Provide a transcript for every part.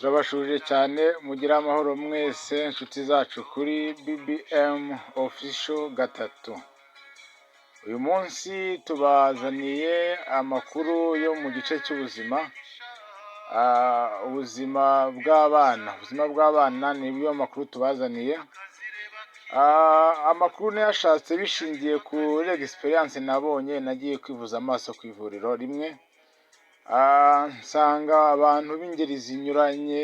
Turabashuje cyane mugira amahoro mwese inshuti zacu kuri BBM Official gatatu. Uyu munsi tubazaniye amakuru yo mu gice cy'ubuzima, ubuzima bw'abana niyo makuru tubazaniye. Amakuru nayashatse bishingiye kuri experience nabonye, nagiye kwivuza amaso ku ivuriro rimwe. Nsanga abantu b'ingeri zinyuranye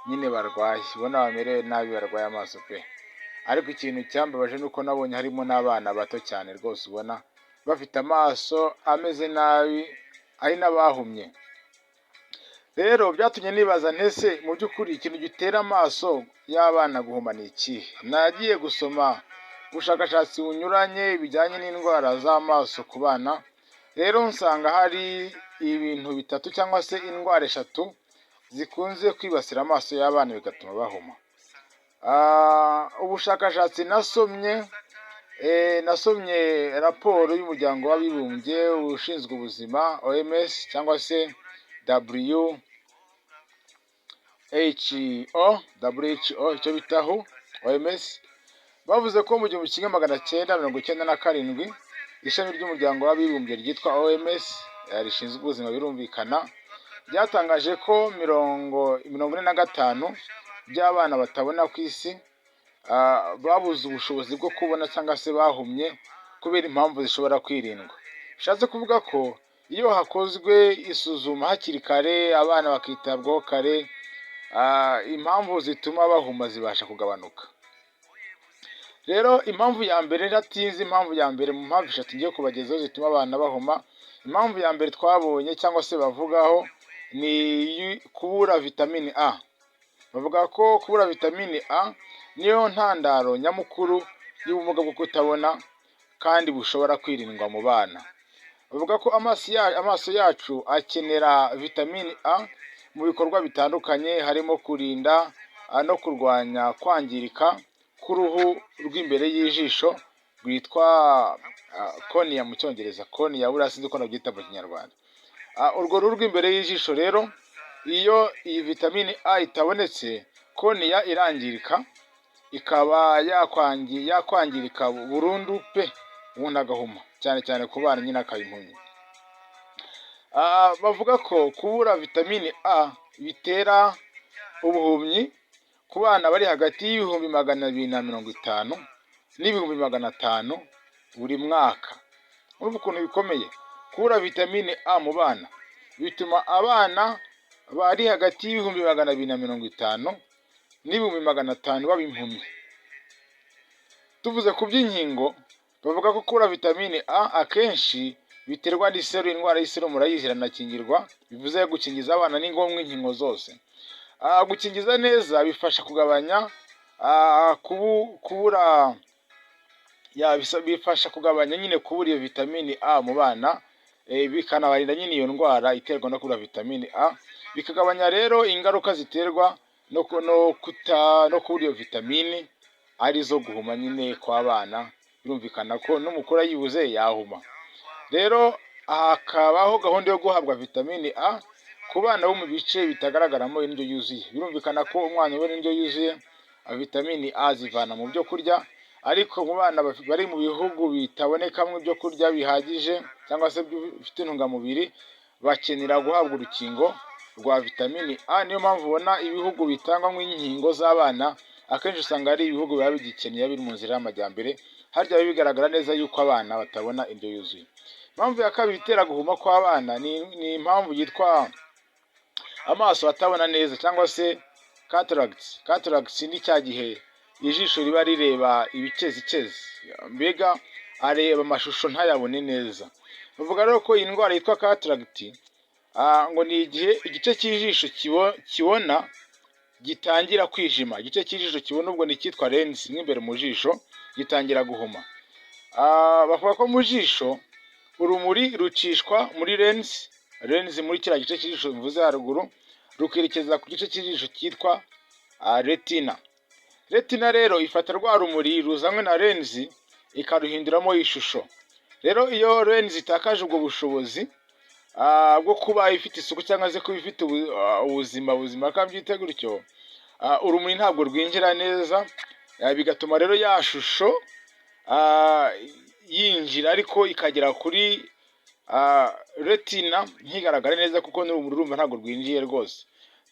nyine barwaye, ubona bamerewe nabi, barwaye amaso pe. Ariko ikintu cyambabaje nuko nabonye harimo n'abana bato cyane rwose, ubona bafite amaso ameze nabi, ari n'abahumye. Rero byatumye nibaza ntese mu by'ukuri ikintu gitera amaso y'abana guhuma ni ikihe? Nagiye gusoma ubushakashatsi bunyuranye bijyanye n'indwara z'amaso ku bana. Rero nsanga hari ibintu bitatu cyangwa se indwara eshatu zikunze kwibasira amaso y'abana bigatuma bahuma. Ubushakashatsi nasomye raporo y'umuryango w'abibumbye ushinzwe ubuzima OMS cyangwa se WHO icyo bitaho OMS, bavuze ko mu 1997 ishami ry'umuryango w'abibumbye ryitwa OMS rishinzwe ubuzima birumvikana ryatangaje ko 45% by'abana batabona ku isi babuze ubushobozi bwo kubona cyangwa se bahumye kubera impamvu zishobora kwirindwa. Bishatse kuvuga ko iyo hakozwe isuzuma hakiri kare, abana bakitabwaho kare, impamvu zituma bahuma zibasha kugabanuka. Rero impamvu ya mbere natinze, impamvu ya mbere mu mpamvu eshatu ngiye kubagezaho zituma abana bahuma. Impamvu ya mbere twabonye cyangwa se bavugaho ni kubura vitamine A. Bavuga ko kubura vitamine A niyo ntandaro nyamukuru y'ubumuga bwo kutabona kandi bushobora kwirindwa mu bana. Bavuga ko amaso yacu akenera vitamine A mu bikorwa bitandukanye, harimo kurinda no kurwanya kwangirika k'uruhu rw'imbere y'ijisho rwitwa cornea mu cyongereza, cornea buriya sinzi uko nabyita mu kinyarwanda. Urwo ruhu rw'imbere y'ijisho rero, iyo iyi vitamine A itabonetse, cornea irangirika, ikaba yakwangirika burundu pe, ubundi agahuma, cyane cyane ku bana nyine akaba impumyi. Bavuga ko kubura vitamine A bitera ubuhumyi ku bana bari hagati y'ibihumbi 250 n'ibihumbi 500 buri mwaka. Urumva ukuntu bikomeye. Kubura vitamine A mu bana bituma abana bari hagati y'ibihumbi 250 n'ibihumbi 500 baba impumyi. Tuvuze ku by'inkingo, bavuga ko kubura vitamine A akenshi biterwa n'iseru. Indwara y'iseru murayizi, iranakingirwa, bivuze gukingiza abana ni ngombwa inkingo zose. Gukingiza neza bifasha kugabanya bifasha kugabanya nyine kubura iyo vitamine A mu bana, bikanabarinda nyine iyo ndwara iterwa no kubura vitamine A, bikagabanya rero ingaruka ziterwa no kubura iyo vitamine arizo guhuma nyine kw'abana. Birumvikana ko n'umukuru ayibuze yahuma. Rero hakabaho gahunda yo guhabwa vitamine A ku bana bo mu bice bitagaragaramo indyo yuzuye. Birumvikana ko umwana ubona indyo yuzuye, vitamine A zivana mu byo kurya, ariko mu bana bari mu bihugu bitabonekamo ibyo kurya bihagije cyangwa se bifite intungamubiri, bakenera guhabwa urukingo rwa vitamine A. Niyo mpamvu ubona ibihugu bitangwamo inkingo z'abana akenshi usanga ari ibihugu biba bigikeneye, biri mu nzira y'amajyambere, harya biba bigaragara neza yuko abana batabona indyo yuzuye. Impamvu ya kabiri itera guhuma kw'abana ni impamvu yitwa amaso atabona neza cyangwa se cataracts. Cataracts ni cya gihe ijisho riba rireba ibicezicezi, mbega areba amashusho ntayabone neza. Bavuga rero ko iyi ndwara yitwa cataract ngo ni igihe igice cy'ijisho kibona gitangira kwijima. Igice cy'ijisho kibona ubwo ni icyitwa lens, nk'imbere mu jisho gitangira guhuma. Bavuga ko mu jisho urumuri rucishwa muri lens muri kiriya gice cy'ijisho bivuze haruguru, rukerekeza ku gice cy'ijisho cyitwa retina. Retina rero ifata rwa rumuri ruzanywe na lens ikaruhinduramo ishusho. Rero iyo lens itakaje ubwo bushobozi, bwo kuba ifite isuku cyangwa se kuba ifite ubuzima akabyita gutyo, urumuri ntabwo rwinjira neza, bigatuma rero ya shusho yinjira ariko ikagera kuri retina ntigaragare neza, kuko n'urumuri urumva ntabwo rwinjiye rwose.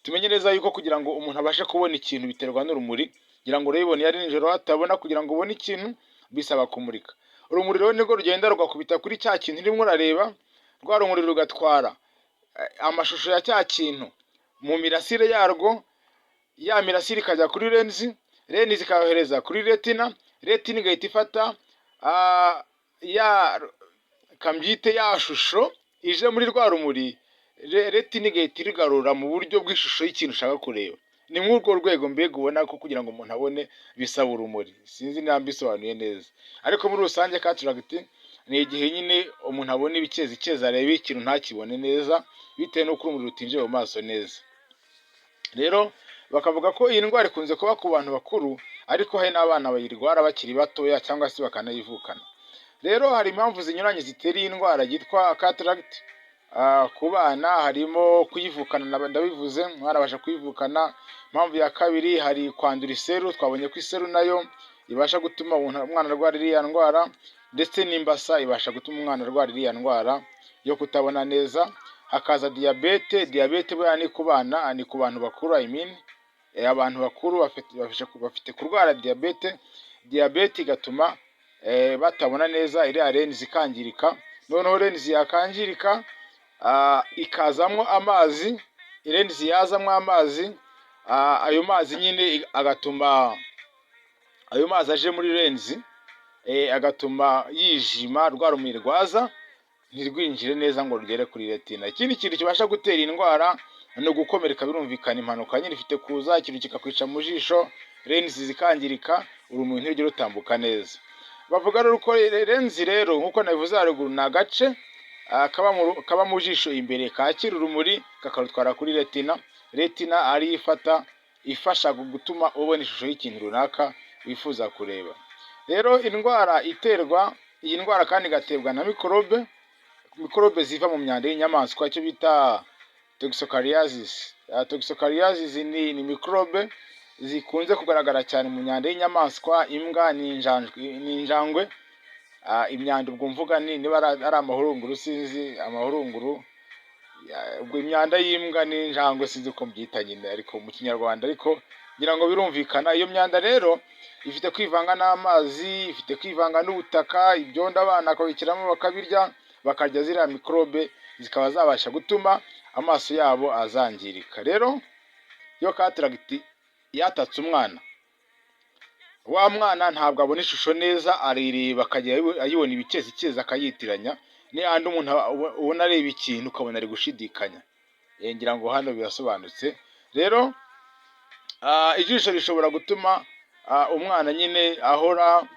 Tumenye neza yuko kugira ngo umuntu abashe kubona ikintu biterwa n'urumuri, kugira ngo urabibone iyo ari nijoro hatabona, kugira ngo ubone ikintu bisaba kumurika. Urumuri rero nibwo rugenda rugakubita kuri cya kintu urimo urareba, rwa rumuri rugatwara amashusho ya cya kintu mu mirasire yarwo, ya mirasire ikajya kuri lenzi, lenzi ikayohereza kuri retina, retina igahita ifata kambyite ya shusho ije muri rwa rumuri, retina igahita irigarura mu buryo bw'ishusho y'ikintu ushaka kureba. Ni nk'urwo rwego mbega ubona ko kugira ngo umuntu abone bisaba urumuri. Sinzi niba mbisobanuye neza, ariko muri rusange kataragiti ni igihe nyine umuntu abona ibikezi areba ikintu ntakibone neza bitewe n'uko urumuri rutinjiye mu maso neza. Rero bakavuga ko iyi ndwara ikunze kuba ku bantu bakuru, ariko hari n'abana bayirwara bakiri batoya cyangwa se bakanayivukana. Rero hari impamvu zinyuranye zitera iyi ndwara yitwa cataracte. Ku bana harimo kuyivukana, ndabivuze, umwana abasha kuyivukana. Impamvu ya kabiri hari kwandura iseru, twabonye ko iseru nayo ibasha gutuma umwana arwara iriya ndwara, ndetse n'imbasa ibasha gutuma umwana arwara iriya ndwara yo kutabona neza. Hakaza diyabete, diyabete buriya ni ku bana, ni ku bantu bakuru, abantu bakuru bafite kurwara diyabete. Diyabete igatuma batabona neza, iriya lenzi ikangirika, noneho lenzi yakangirika ikazamo amazi, lenzi yazamo amazi, ayo mazi nyine agatuma ayo mazi aje muri lenzi agatuma yijima, rwa rumuri rwaza ntirwinjire neza ngo rugere kuri retina. Ikindi kintu kibasha gutera indwara ni ugukomereka, birumvikana impanuka nyine ifite kuza, ikintu kikakwica mu jisho, lenzi zikangirika, urumuri ntirugere rutambuka neza. Bavuga rero ko lenzi rero nk'uko nabivuze haruguru ni agace kaba mu jisho imbere kakira urumuri kakarutwara kuri retina, retina ari ifasha gutuma ubona ishusho y'ikintu runaka wifuza kureba. Rero iyi ndwara kandi igaterwa na mikorobe ziva mu myanda y'inyamaswa, icyo bita toxocariasis. Toxocariasis ni mikorobe zikunze kugaragara cyane mu myanda y'inyamaswa, imbwa n'injangwe. Imyanda ubwo mvuga niba ari amahurunguru, sinzi amahurunguru, ubwo imyanda y'imbwa n'injangwe sinzi uko mbyita nyine ariko mu kinyarwanda, ariko ngira ngo birumvikana. Iyo myanda rero ifite kwivanga n'amazi, ifite kwivanga n'ubutaka, ibyondo abana bakabikiramo bakabirya, bakarya ziriya mikorobe, zikaba zabasha gutuma amaso yabo azangirika. Rero iyo cataracte yatatse umwana, wa mwana ntabwo abona ishusho neza, arireba akajya ayibona ibikezi akayitiranya, n'ahandi umuntu ubona areba ikintu ukabona ari gushidikanya. Ngira ngo hano birasobanutse. Rero ijisho rishobora gutuma umwana nyine ahora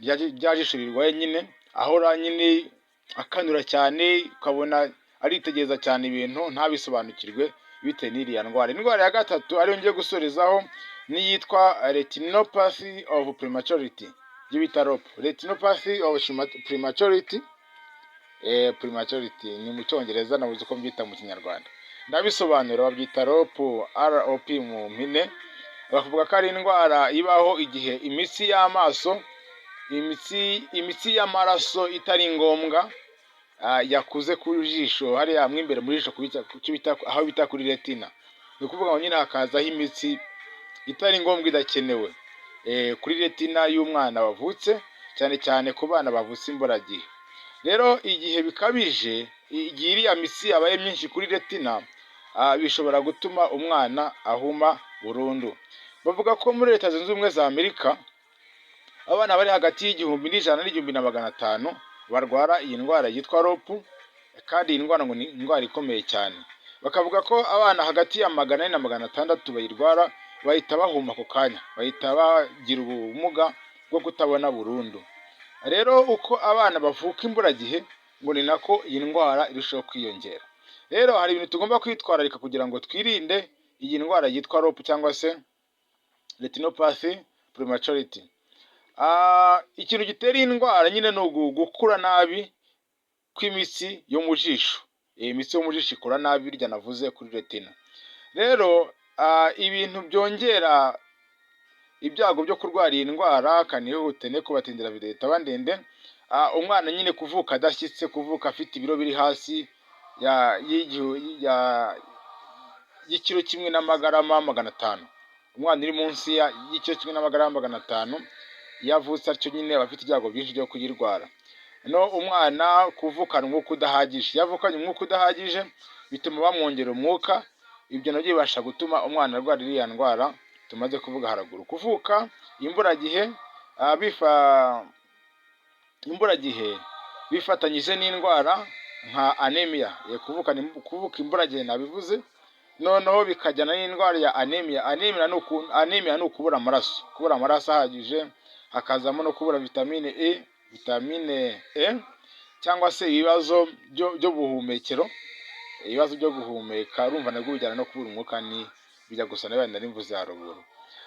rya jisho rirwaye nyine ahora nyine akanura cyane, ukabona aritegereza cyane ibintu ntabisobanukirwe bitewe n'iriya ndwara. Indwara ya gatatu ariyo ngiye gusorezaho niyitwa retinopathy of prematurity, ibyo bita ROP, retinopathy of prematurity. Prematurity ni mu cyongereza, nabuze uko mbyita mu kinyarwanda, ndabisobanura babyita ROP mu mpine. Bavuga ko ari indwara ibaho igihe imitsi y'amaso, imitsi y'amaraso itari ngombwa yakuze ku jisho hariya mo imbere muri jisho, aho bita kuri retina. Ni ukuvuga ngo nyine hakazaho imitsi itari ngombwa idakenewe kuri retina y'umwana wavutse, cyane cyane ku bana bavutse imburagihe. Rero igihe bikabije, igihe iriya mitsi yabaye myinshi kuri retina, bishobora gutuma umwana ahuma burundu. Bavuga ko muri Leta Zunze Ubumwe za Amerika abana bari hagati y'100 n'igihumbi na 500 barwara iyi ndwara yitwa ROP, kandi iyi ndwara ngo ni indwara ikomeye cyane. Bakavuga ko abana hagati ya 400 na 600 bayirwara bahita bahuma ako kanya, bahita bagira ubumuga bwo kutabona burundu. Rero uko abana bavuka imburagihe ngo ni nako iyi ndwara irushaho kwiyongera. Rero hari ibintu tugomba kwitwararika kugira ngo twirinde iyi ndwara yitwa ROP cyangwa se retinopathy prematurity. Ikintu gitera iyi ndwara nyine ni gukura nabi kw'imitsi yo mu jisho. imitsi yo mu jisho ikora nabi birya navuze kuri retina. Rero ibintu byongera ibyago byo kurwara iyi ndwara kanihute ne kubatindira video itaba ndende, umwana nyine kuvuka adashyitse, kuvuka afite ibiro biri hasi y'ikiro kimwe n'amagarama 500. Umwana uri munsi y'ikiro kimwe n'amagarama 500 yavutse atyo nyine aba afite ibyago byinshi byo kuyirwara. No umwana kuvukana umwuka udahagije, yavukanye umwuka udahagije bituma bamwongera umwuka, ibyo nabyo bibasha gutuma umwana arwara iriya ndwara tumaze kuvuga haraguru. Kuvuka imburagihe bifatanyije n'indwara nka anemia, kuvuka imburagihe nabivuze, noneho bikajyana n'indwara ya anemia. Anemia ni ukubura amaraso ahagije, hakazamo no kubura vitamine E cyangwa se ibibazo byo buhumekero, ibibazo byo guhumeka, urumva nabwo bijyana no kubura umwuka, ni bijya gusa na bene n'imvuze haruguru.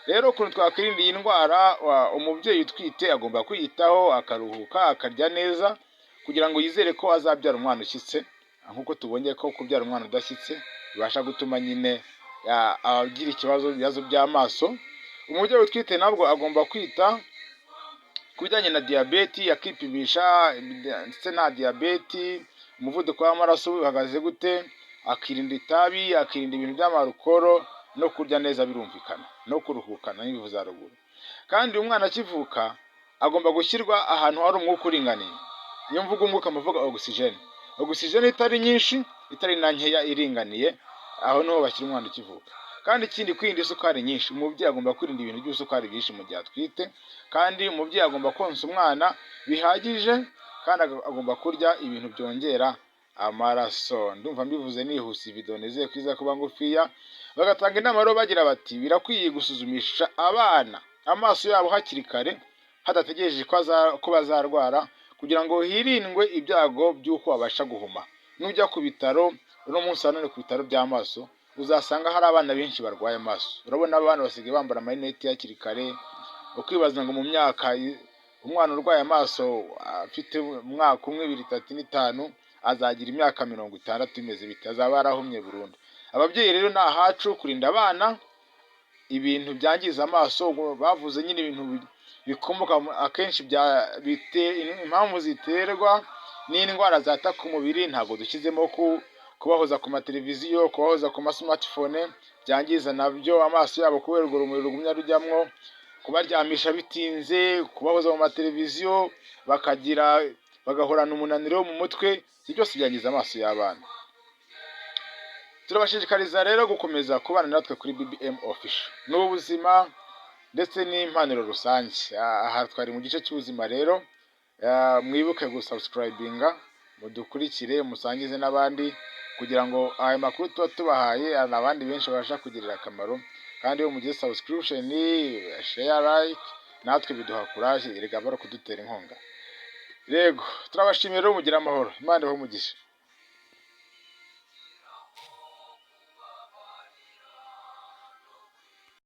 Rero ukuntu twakwirinda iyi ndwara, umubyeyi utwite agomba kwiyitaho, akaruhuka, akarya neza kugira ngo yizere ko azabyara umwana ushyitse, nk'uko tubonye ko kubyara umwana udashyitse bibasha gutuma nyine agira ibibazo by'amaso. Umubyeyi utwite nabwo agomba kwita ku bijyanye na diyabeti, akipimisha ndetse na diyabeti, umuvuduko w'amaraso uhagaze gute, akirinda itabi, akirinda ibintu by'amarukoro, no kurya neza birumvikana, no kuruhuka n'ibivuze haruguru. Kandi umwana akivuka agomba gushyirwa ahantu hari umwuka uringaniye. Iyo mvuga umwuka muvuga oxygene itari nyinshi, itari na nkeya, iringaniye, aho niho bashyira umwana ukivuka. Kandi ikindi, kwirinda isukari nyinshi. Umubyeyi agomba kwirinda ibintu by'isukari byinshi mu gihe atwite, kandi umubyeyi agomba konsa umwana bihagije, kandi agomba kurya ibintu byongera amaraso. Ndumva mbivuze nihuse, video nizeye kwiza kuba ngufiya. Bagatanga inama rero bagira bati birakwiye gusuzumisha abana amaso yabo hakiri kare, hadategereje ko bazarwara, kugira ngo hirindwe ibyago by'uko babasha guhuma. Nujya ku bitaro uno munsi hano ku bitaro by'amaso, uzasanga hari abana benshi barwaye amaso. Urabona abana basigaye bambara amarinete hakiri kare, ukibaza ngo mu myaka umwana urwaye amaso afite umwaka 1, 2, 3, 5 azagira imyaka 60 imeze bite? Azaba yarahumye burundu. Ababyeyi rero ni ahacu kurinda abana ibintu byangiza amaso. Bavuze nyine ibintu bikomoka akenshi impamvu ziterwa n'indwara zataka umubiri, ntabwo dushyizemo kubahoza ku mateleviziyo, kubahoza ku smartphone, byangiza nabyo amaso yabo kubera urwo rumuri rugumya rujyamwo, kubaryamisha bitinze, kubahoza mu mateleviziyo bagahorana umunaniro mu mutwe, ibyo byose byangiza amaso y'abana. Turabashishikariza rero gukomeza kubana natwe kuri BBM Official. N'ubuzima ndetse n'impanuro rusange. Aha twari mu gice cy'ubuzima rero, mwibuke gusubscribinga, mudukurikire, musangize n'abandi, kugira ngo aya makuru tuba tubahaye abandi benshi babasha kugirira akamaro. Kandi iyo mugize subscription, share, like, natwe biduha courage, erega baro kudutera inkunga. Rego turabashimira rero, mugira amahoro, Imana ibahe umugisha.